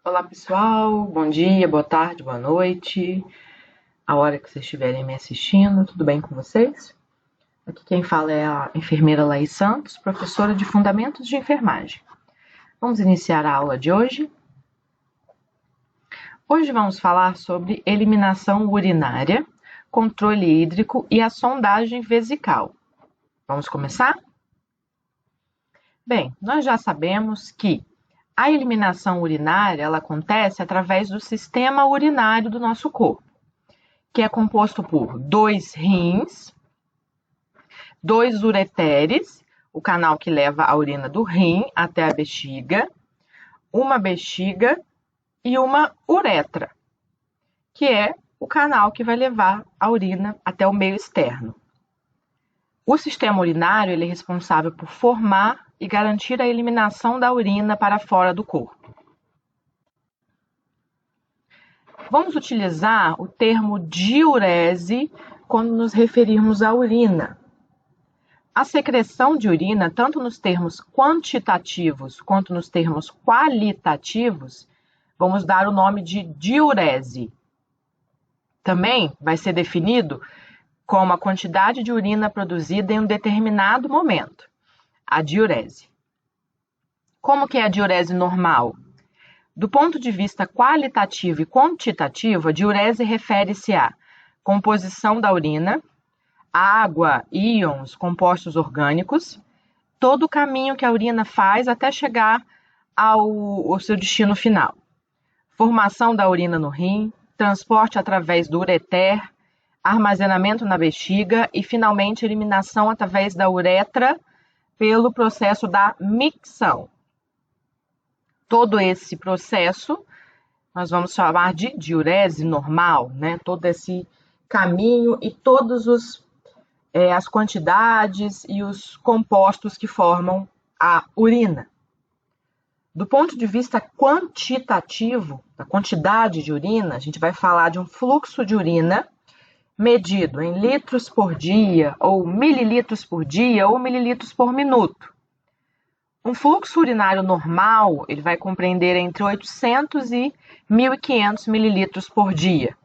Olá pessoal, bom dia, boa tarde, boa noite, a hora que vocês estiverem me assistindo, tudo bem com vocês? Aqui quem fala é a enfermeira Laís Santos, professora de Fundamentos de Enfermagem. Vamos iniciar a aula de hoje. Hoje vamos falar sobre eliminação urinária, controle hídrico e a sondagem vesical. Vamos começar? Bem, nós já sabemos que a eliminação urinária ela acontece através do sistema urinário do nosso corpo, que é composto por 2 rins, 2 ureteres, o canal que leva a urina do rim até a bexiga, uma bexiga e uma uretra, que é o canal que vai levar a urina até o meio externo. O sistema urinário ele é responsável por formar e garantir a eliminação da urina para fora do corpo. Vamos utilizar o termo diurese quando nos referirmos à urina. A secreção de urina, tanto nos termos quantitativos quanto nos termos qualitativos, vamos dar o nome de diurese. Também vai ser definido como a quantidade de urina produzida em um determinado momento, a diurese. Como que é a diurese normal? Do ponto de vista qualitativo e quantitativo, a diurese refere-se à composição da urina, água, íons, compostos orgânicos, todo o caminho que a urina faz até chegar ao seu destino final. Formação da urina no rim, transporte através do ureter, armazenamento na bexiga e, finalmente, eliminação através da uretra pelo processo da micção. Todo esse processo nós vamos chamar de diurese normal, né? Todo esse caminho e todas as quantidades e os compostos que formam a urina. Do ponto de vista quantitativo, da quantidade de urina, a gente vai falar de um fluxo de urina medido em litros por dia, ou mililitros por dia, ou mililitros por minuto. Um fluxo urinário normal, ele vai compreender entre 800 e 1.500 mililitros por dia,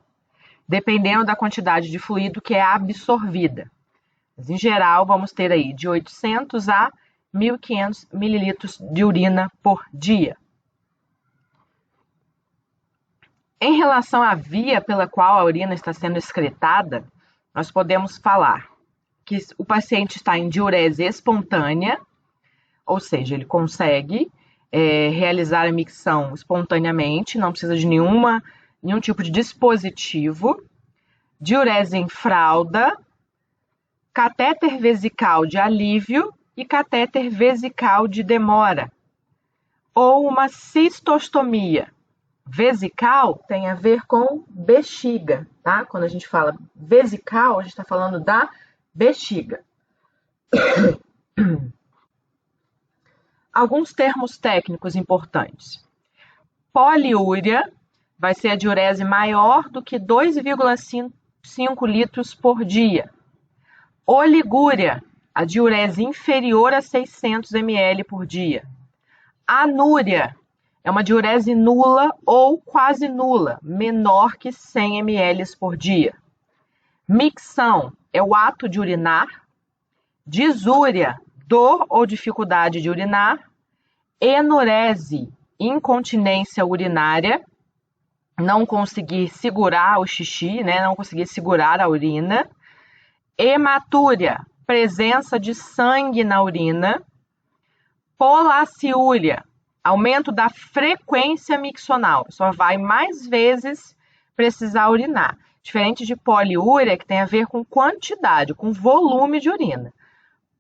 dependendo da quantidade de fluido que é absorvida. Mas, em geral, vamos ter aí de 800 a 1.500 mililitros de urina por dia. Em relação à via pela qual a urina está sendo excretada, nós podemos falar que o paciente está em diurese espontânea, ou seja, ele consegue realizar a micção espontaneamente, não precisa de nenhum tipo de dispositivo, diurese em fralda, catéter vesical de alívio e catéter vesical de demora, ou uma cistostomia. Vesical tem a ver com bexiga, tá? Quando a gente fala vesical, a gente está falando da bexiga. Alguns termos técnicos importantes. Poliúria vai ser a diurese maior do que 2,5 litros por dia. Oligúria, a diurese inferior a 600 ml por dia. Anúria é uma diurese nula ou quase nula, menor que 100 ml por dia. Micção é o ato de urinar. Disúria, dor ou dificuldade de urinar. Enurese, incontinência urinária, não conseguir segurar o xixi, né? Não conseguir segurar a urina. Hematúria, presença de sangue na urina. Polaciúria, aumento da frequência miccional, só vai mais vezes precisar urinar. Diferente de poliúria, que tem a ver com quantidade, com volume de urina.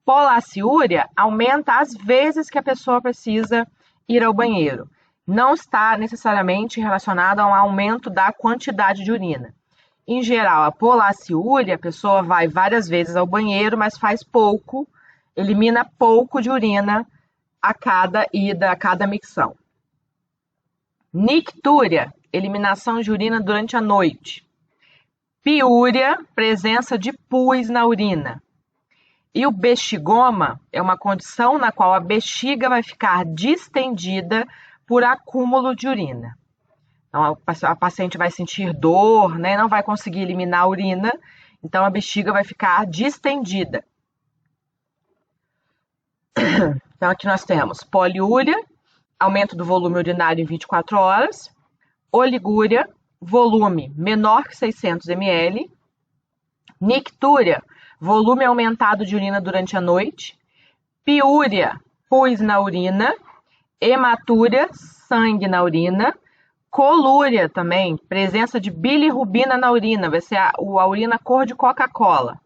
Polaciúria aumenta as vezes que a pessoa precisa ir ao banheiro. Não está necessariamente relacionada a um aumento da quantidade de urina. Em geral, a polaciúria, a pessoa vai várias vezes ao banheiro, mas faz pouco, elimina pouco de urina a cada ida, a cada micção. Nictúria, eliminação de urina durante a noite. Piúria, presença de pus na urina. E o bexigoma é uma condição na qual a bexiga vai ficar distendida por acúmulo de urina. Então, a paciente vai sentir dor, né? Não vai conseguir eliminar a urina, então a bexiga vai ficar distendida. Então, aqui nós temos poliúria, aumento do volume urinário em 24 horas, oligúria, volume menor que 600 ml, nictúria, volume aumentado de urina durante a noite, piúria, pus na urina, hematúria, sangue na urina, colúria também, presença de bilirrubina na urina, vai ser a urina cor de Coca-Cola.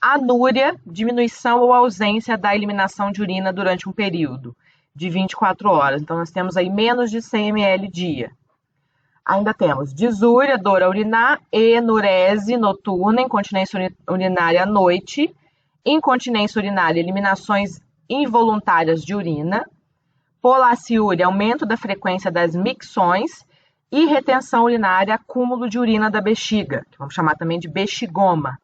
Anúria, diminuição ou ausência da eliminação de urina durante um período de 24 horas. Então, nós temos aí menos de 100 ml dia. Ainda temos disúria, dor a urinar, enurese noturna, incontinência urinária à noite, incontinência urinária, eliminações involuntárias de urina, polaciúria, aumento da frequência das micções e retenção urinária, acúmulo de urina da bexiga, que vamos chamar também de bexigoma.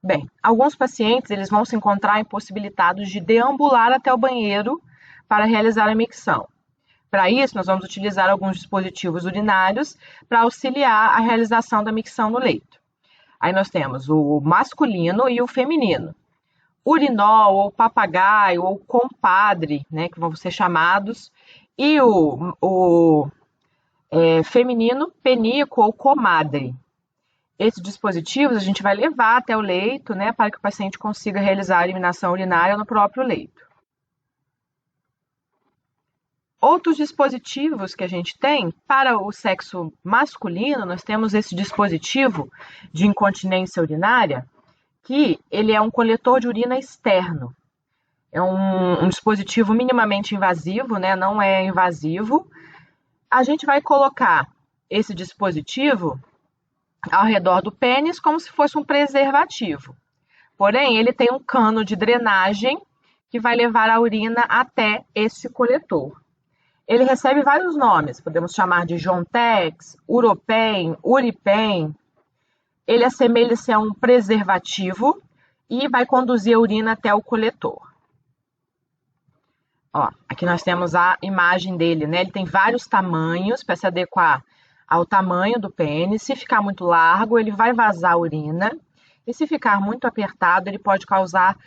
Bem, alguns pacientes eles vão se encontrar impossibilitados de deambular até o banheiro para realizar a micção. Para isso, nós vamos utilizar alguns dispositivos urinários para auxiliar a realização da micção no leito. Aí nós temos o masculino e o feminino. Urinol, ou papagaio, ou compadre, né, que vão ser chamados, e o feminino, penico ou comadre. Esses dispositivos a gente vai levar até o leito, né, para que o paciente consiga realizar a eliminação urinária no próprio leito. Outros dispositivos que a gente tem para o sexo masculino, nós temos esse dispositivo de incontinência urinária, que ele é um coletor de urina externo. É um dispositivo minimamente invasivo, né, não é invasivo. A gente vai colocar esse dispositivo ao redor do pênis como se fosse um preservativo. Porém, ele tem um cano de drenagem que vai levar a urina até esse coletor. Ele recebe vários nomes, podemos chamar de Jontex, Uropen, Uripen. Ele assemelha-se a um preservativo e vai conduzir a urina até o coletor. Ó, aqui nós temos a imagem dele, né? Ele tem vários tamanhos para se adequar ao tamanho do pênis. Se ficar muito largo, ele vai vazar a urina. E se ficar muito apertado, ele pode causar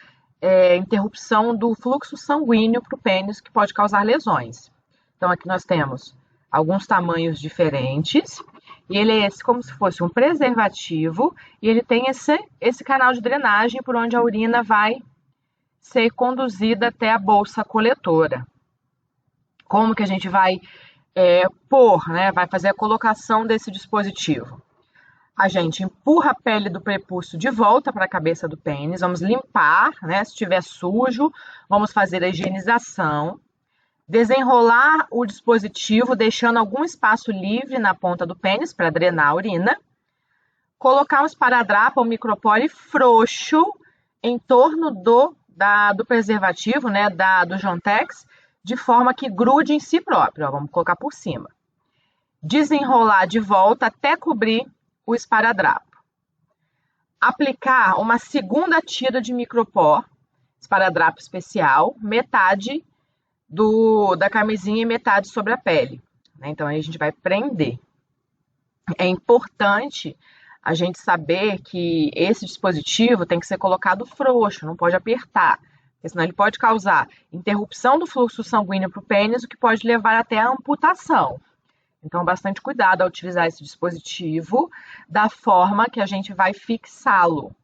interrupção do fluxo sanguíneo para o pênis, que pode causar lesões. Então, aqui nós temos alguns tamanhos diferentes. E ele é como se fosse um preservativo. E ele tem esse canal de drenagem por onde a urina vai ser conduzida até a bolsa coletora. Como que a gente vai né? Vai fazer a colocação desse dispositivo. A gente empurra a pele do prepúcio de volta para a cabeça do pênis, vamos limpar, né? Se estiver sujo, vamos fazer a higienização, desenrolar o dispositivo, deixando algum espaço livre na ponta do pênis para drenar a urina, colocar um esparadrapo ou micropore frouxo em torno do preservativo, né? Do Jontex, de forma que grude em si próprio. Ó, vamos colocar por cima. Desenrolar de volta até cobrir o esparadrapo. Aplicar uma segunda tira de micropor, esparadrapo especial, metade da camisinha e metade sobre a pele. Né? Então, aí a gente vai prender. É importante a gente saber que esse dispositivo tem que ser colocado frouxo, não pode apertar. Porque senão ele pode causar interrupção do fluxo sanguíneo para o pênis, o que pode levar até a amputação. Então, bastante cuidado ao utilizar esse dispositivo da forma que a gente vai fixá-lo.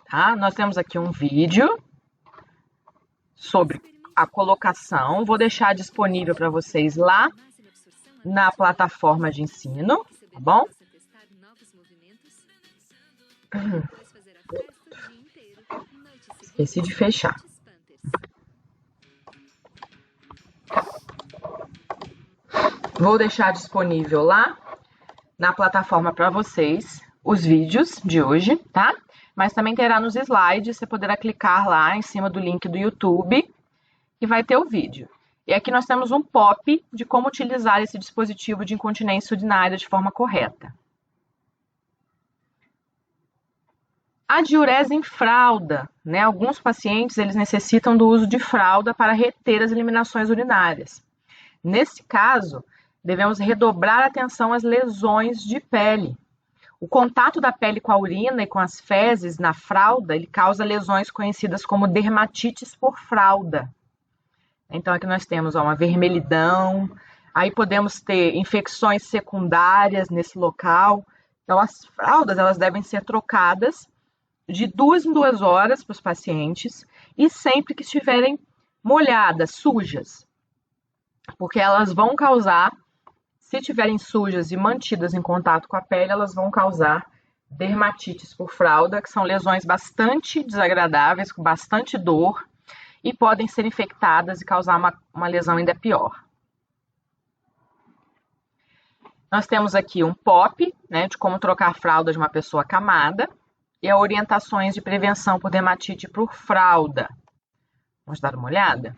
Tá? Nós temos aqui um vídeo sobre a colocação. Vou deixar disponível para vocês lá na plataforma de ensino, tá bom? Esqueci de fechar. Vou deixar disponível lá na plataforma para vocês os vídeos de hoje, tá? Mas também terá nos slides, você poderá clicar lá em cima do link do YouTube e vai ter o vídeo. E aqui nós temos um POP de como utilizar esse dispositivo de incontinência urinária de forma correta. A diurese em fralda, né? Alguns pacientes eles necessitam do uso de fralda para reter as eliminações urinárias. Nesse caso, devemos redobrar a atenção às lesões de pele. O contato da pele com a urina e com as fezes na fralda, ele causa lesões conhecidas como dermatites por fralda. Então, aqui nós temos uma vermelhidão, aí podemos ter infecções secundárias nesse local. Então, as fraldas elas devem ser trocadas de 2 em 2 horas para os pacientes e sempre que estiverem molhadas, sujas, porque elas vão causar, se estiverem sujas e mantidas em contato com a pele, elas vão causar dermatites por fralda, que são lesões bastante desagradáveis, com bastante dor, e podem ser infectadas e causar uma lesão ainda pior. Nós temos aqui um POP, né, de como trocar a fralda de uma pessoa acamada, e orientações de prevenção por dermatite por fralda. Vamos dar uma olhada?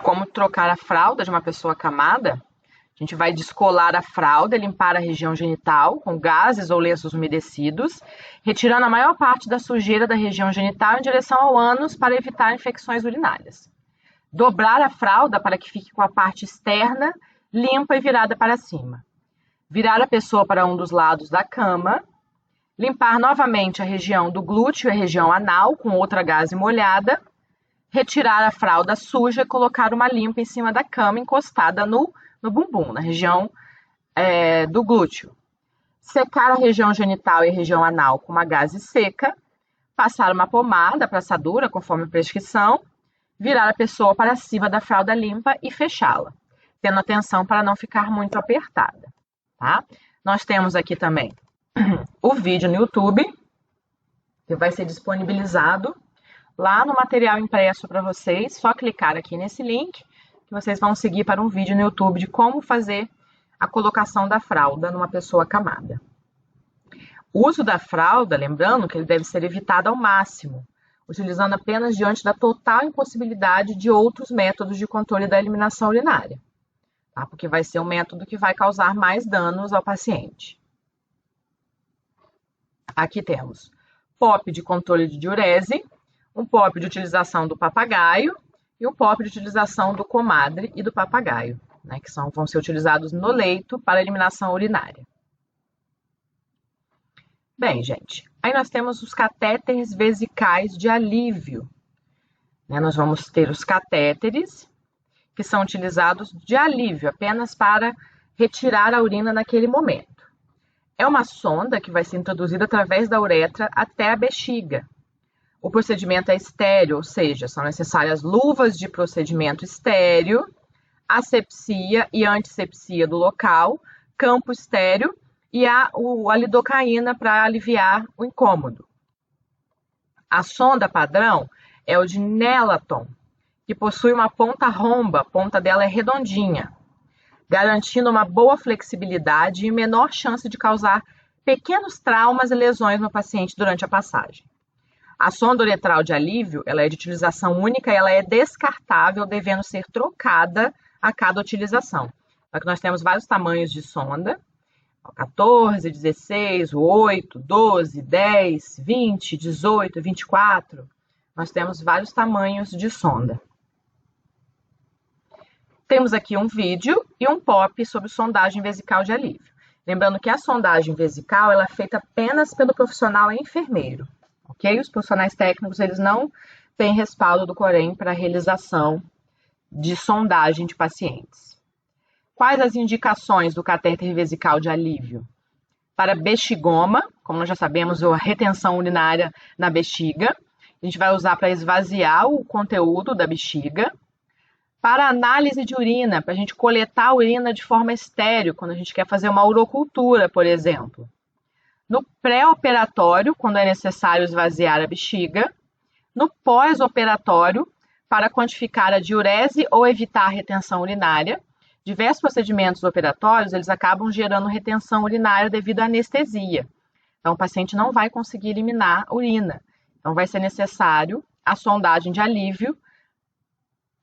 Como trocar a fralda de uma pessoa acamada? A gente vai descolar a fralda e limpar a região genital com gases ou lenços umedecidos, retirando a maior parte da sujeira da região genital em direção ao ânus para evitar infecções urinárias. Dobrar a fralda para que fique com a parte externa limpa e virada para cima. Virar a pessoa para um dos lados da cama. Limpar novamente a região do glúteo e a região anal com outra gaze molhada. Retirar a fralda suja e colocar uma limpa em cima da cama encostada no bumbum, na região do glúteo. Secar a região genital e a região anal com uma gaze seca. Passar uma pomada para assadura, conforme a prescrição. Virar a pessoa para cima da fralda limpa e fechá-la, tendo atenção para não ficar muito apertada, tá? Nós temos aqui também o vídeo no YouTube, que vai ser disponibilizado lá no material impresso para vocês. Só clicar aqui nesse link, que vocês vão seguir para um vídeo no YouTube de como fazer a colocação da fralda numa pessoa acamada. O uso da fralda, lembrando que ele deve ser evitado ao máximo, utilizando apenas diante da total impossibilidade de outros métodos de controle da eliminação urinária, tá? Porque vai ser um método que vai causar mais danos ao paciente. Aqui temos POP de controle de diurese, um POP de utilização do papagaio e um POP de utilização do comadre e do papagaio, né, que vão ser utilizados no leito para eliminação urinária. Bem, gente, aí nós temos os catéteres vesicais de alívio. Nós vamos ter os catéteres, que são utilizados de alívio, apenas para retirar a urina naquele momento. É uma sonda que vai ser introduzida através da uretra até a bexiga. O procedimento é estéreo, ou seja, são necessárias luvas de procedimento estéreo, asepsia e antisepsia do local, campo estéreo, e a lidocaína para aliviar o incômodo. A sonda padrão é o de Nelaton, que possui uma ponta romba, a ponta dela é redondinha, garantindo uma boa flexibilidade e menor chance de causar pequenos traumas e lesões no paciente durante a passagem. A sonda uretral de alívio, ela é de utilização única e ela é descartável, devendo ser trocada a cada utilização. Só que nós temos vários tamanhos de sonda, 14, 16, 8, 12, 10, 20, 18, 24. Nós temos vários tamanhos de sonda. Temos aqui um vídeo e um POP sobre sondagem vesical de alívio. Lembrando que a sondagem vesical ela é feita apenas pelo profissional enfermeiro, ok? Os profissionais técnicos eles não têm respaldo do Corém para a realização de sondagem de pacientes. Quais as indicações do catéter vesical de alívio? Para bexigoma, como nós já sabemos, a retenção urinária na bexiga. A gente vai usar para esvaziar o conteúdo da bexiga. Para análise de urina, para a gente coletar a urina de forma estéril, quando a gente quer fazer uma urocultura, por exemplo. No pré-operatório, quando é necessário esvaziar a bexiga. No pós-operatório, para quantificar a diurese ou evitar a retenção urinária. Diversos procedimentos operatórios, eles acabam gerando retenção urinária devido à anestesia. Então, o paciente não vai conseguir eliminar a urina. Então, vai ser necessário a sondagem de alívio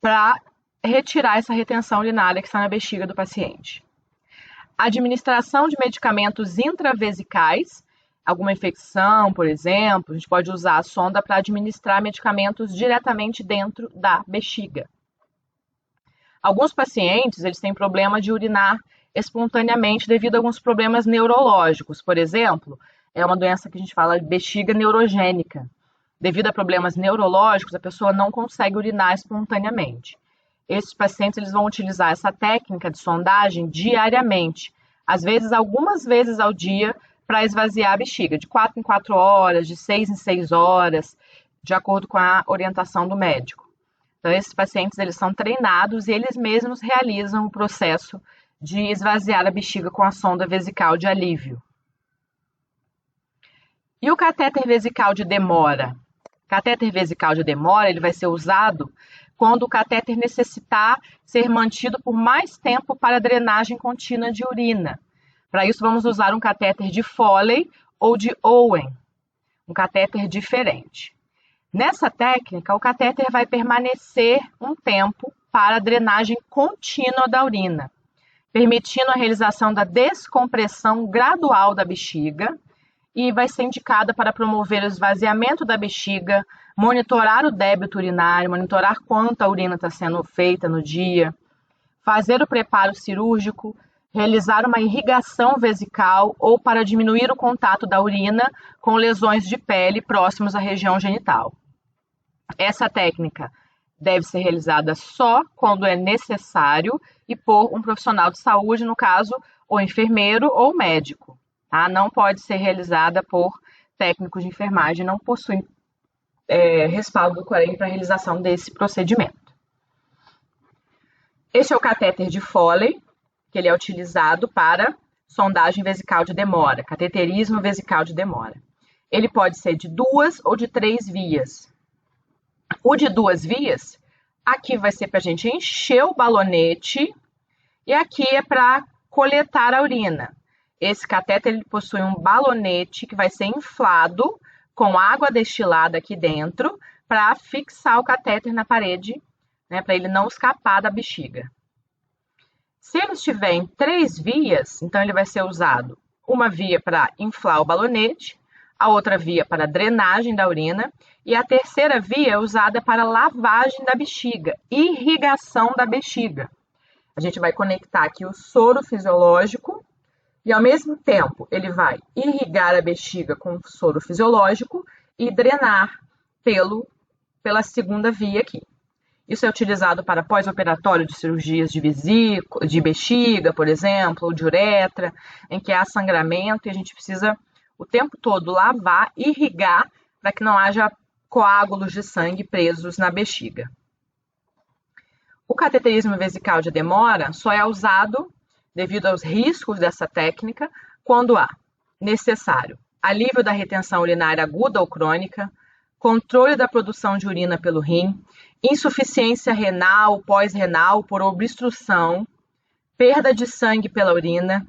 para retirar essa retenção urinária que está na bexiga do paciente. Administração de medicamentos intravesicais, alguma infecção, por exemplo, a gente pode usar a sonda para administrar medicamentos diretamente dentro da bexiga. Alguns pacientes, eles têm problema de urinar espontaneamente devido a alguns problemas neurológicos. Por exemplo, é uma doença que a gente fala de bexiga neurogênica. Devido a problemas neurológicos, a pessoa não consegue urinar espontaneamente. Esses pacientes, eles vão utilizar essa técnica de sondagem diariamente, às vezes algumas vezes ao dia, para esvaziar a bexiga, de 4 em 4 horas, de 6 em 6 horas, de acordo com a orientação do médico. Então, esses pacientes, eles são treinados e eles mesmos realizam o processo de esvaziar a bexiga com a sonda vesical de alívio. E o catéter vesical de demora? O catéter vesical de demora, ele vai ser usado quando o catéter necessitar ser mantido por mais tempo para drenagem contínua de urina. Para isso, vamos usar um catéter de Foley ou de Owen, um catéter diferente. Nessa técnica, o catéter vai permanecer um tempo para a drenagem contínua da urina, permitindo a realização da descompressão gradual da bexiga e vai ser indicada para promover o esvaziamento da bexiga, monitorar o débito urinário, monitorar quanta urina está sendo feita no dia, fazer o preparo cirúrgico, realizar uma irrigação vesical ou para diminuir o contato da urina com lesões de pele próximos à região genital. Essa técnica deve ser realizada só quando é necessário e por um profissional de saúde, no caso, ou enfermeiro ou médico. Tá? Não pode ser realizada por técnicos de enfermagem, não possuem respaldo do Corém para a realização desse procedimento. Este é o catéter de Foley, que ele é utilizado para sondagem vesical de demora, cateterismo vesical de demora. Ele pode ser de 2 ou de 3 vias. O de 2 vias, aqui vai ser para a gente encher o balonete e aqui é para coletar a urina. Esse catéter ele possui um balonete que vai ser inflado com água destilada aqui dentro para fixar o catéter na parede, né, para ele não escapar da bexiga. Se ele estiver em 3 vias, então ele vai ser usado uma via para inflar o balonete, a outra via para drenagem da urina e a terceira via é usada para lavagem da bexiga, irrigação da bexiga. A gente vai conectar aqui o soro fisiológico e, ao mesmo tempo, ele vai irrigar a bexiga com o soro fisiológico e drenar pela segunda via aqui. Isso é utilizado para pós-operatório de cirurgias de bexiga, por exemplo, ou de uretra, em que há sangramento e a gente precisa o tempo todo lavar, irrigar, para que não haja coágulos de sangue presos na bexiga. O cateterismo vesical de demora só é usado, devido aos riscos dessa técnica, quando há necessário alívio da retenção urinária aguda ou crônica, controle da produção de urina pelo rim, insuficiência renal, pós-renal por obstrução, perda de sangue pela urina,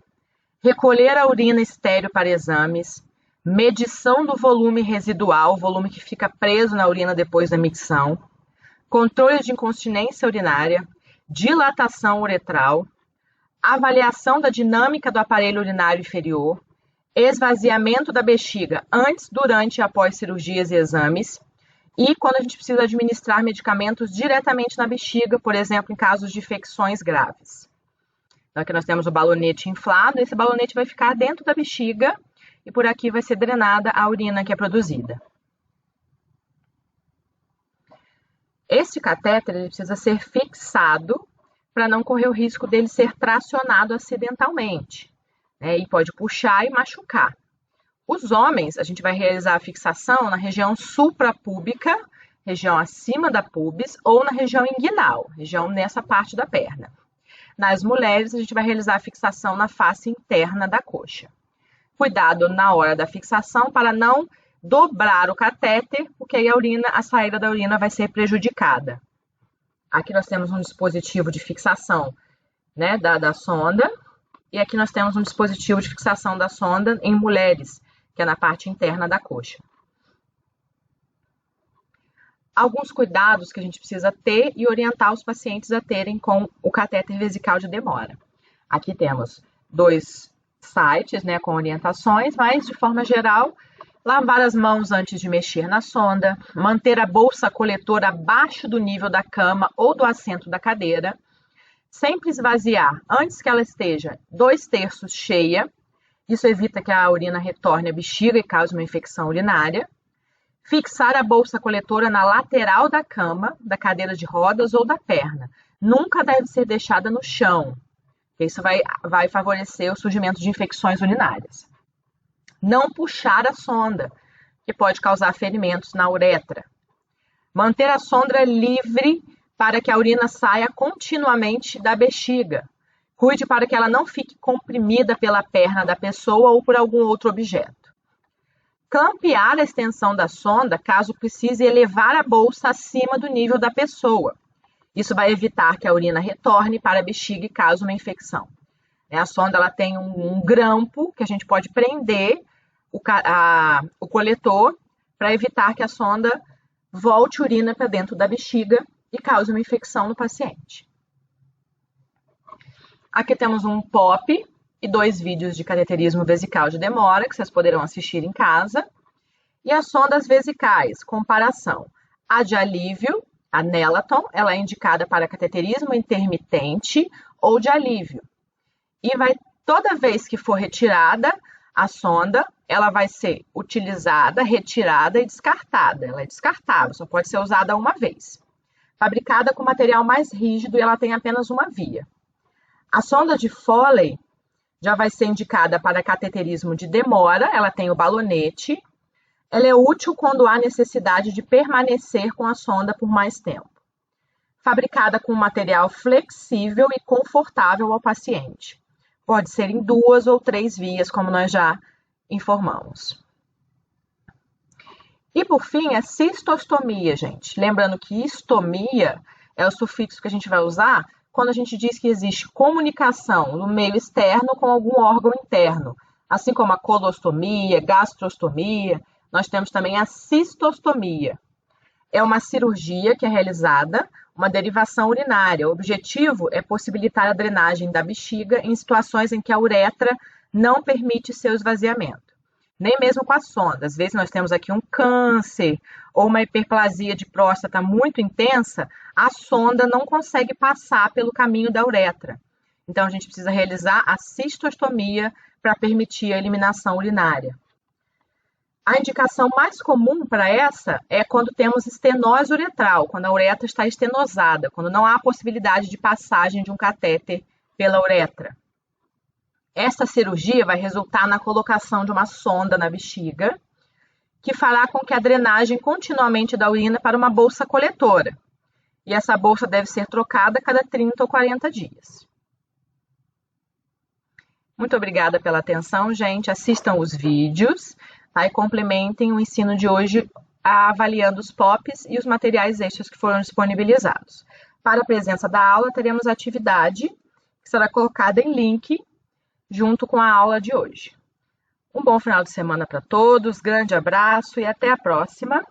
recolher a urina estéril para exames, medição do volume residual, volume que fica preso na urina depois da micção, controle de incontinência urinária, dilatação uretral, avaliação da dinâmica do aparelho urinário inferior, esvaziamento da bexiga antes, durante e após cirurgias e exames, e quando a gente precisa administrar medicamentos diretamente na bexiga, por exemplo, em casos de infecções graves. Então, aqui nós temos o balonete inflado, esse balonete vai ficar dentro da bexiga e por aqui vai ser drenada a urina que é produzida. Este catéter ele precisa ser fixado para não correr o risco dele ser tracionado acidentalmente, né? E pode puxar e machucar. Os homens, a gente vai realizar a fixação na região suprapúbica, região acima da pubis, ou na região inguinal, região nessa parte da perna. Nas mulheres, a gente vai realizar a fixação na face interna da coxa. Cuidado na hora da fixação para não dobrar o catéter, porque aí a saída da urina vai ser prejudicada. Aqui nós temos um dispositivo de fixação, né, da sonda, e aqui nós temos um dispositivo de fixação da sonda em mulheres, que é na parte interna da coxa. alguns cuidados que a gente precisa ter e orientar os pacientes a terem com o catéter vesical de demora. Aqui temos 2 sites, né, com orientações, mas de forma geral, lavar as mãos antes de mexer na sonda, manter a bolsa coletora abaixo do nível da cama ou do assento da cadeira, sempre esvaziar antes que ela esteja 2/3 cheia, isso evita que a urina retorne à bexiga e cause uma infecção urinária. Fixar a bolsa coletora na lateral da cama, da cadeira de rodas ou da perna. Nunca deve ser deixada no chão, porque isso vai favorecer o surgimento de infecções urinárias. Não puxar a sonda, que pode causar ferimentos na uretra. Manter a sonda livre para que a urina saia continuamente da bexiga. Cuide para que ela não fique comprimida pela perna da pessoa ou por algum outro objeto. Clampear a extensão da sonda caso precise elevar a bolsa acima do nível da pessoa. Isso vai evitar que a urina retorne para a bexiga e cause uma infecção. A sonda ela tem um grampo que a gente pode prender o coletor para evitar que a sonda volte urina para dentro da bexiga e cause uma infecção no paciente. Aqui temos um POP e 2 vídeos de cateterismo vesical de demora, que vocês poderão assistir em casa. E as sondas vesicais, comparação. A de alívio, a Nelaton, ela é indicada para cateterismo intermitente ou de alívio. E toda vez que for retirada a sonda, ela vai ser utilizada, retirada e descartada. Ela é descartável, só pode ser usada uma vez. Fabricada com material mais rígido e ela tem apenas uma via. A sonda de Foley já vai ser indicada para cateterismo de demora, ela tem o balonete. Ela é útil quando há necessidade de permanecer com a sonda por mais tempo. Fabricada com material flexível e confortável ao paciente. Pode ser em 2 ou 3 vias, como nós já informamos. E por fim, a cistostomia, gente. Lembrando que istomia é o sufixo que a gente vai usar quando a gente diz que existe comunicação no meio externo com algum órgão interno, assim como a colostomia, gastrostomia. Nós temos também a cistostomia. É uma cirurgia que é realizada, uma derivação urinária. O objetivo é possibilitar a drenagem da bexiga em situações em que a uretra não permite seu esvaziamento. Nem mesmo com a sonda. Às vezes nós temos aqui um câncer ou uma hiperplasia de próstata muito intensa, a sonda não consegue passar pelo caminho da uretra. Então a gente precisa realizar a cistostomia para permitir a eliminação urinária. A indicação mais comum para essa é quando temos estenose uretral, quando a uretra está estenosada, quando não há possibilidade de passagem de um catéter pela uretra. Esta cirurgia vai resultar na colocação de uma sonda na bexiga, que fará com que a drenagem continuamente da urina para uma bolsa coletora. E essa bolsa deve ser trocada a cada 30 ou 40 dias. Muito obrigada pela atenção, gente. Assistam os vídeos. E complementem o ensino de hoje avaliando os POPs e os materiais extras que foram disponibilizados. Para a presença da aula, teremos a atividade que será colocada em link junto com a aula de hoje. Um bom final de semana para todos, grande abraço e até a próxima!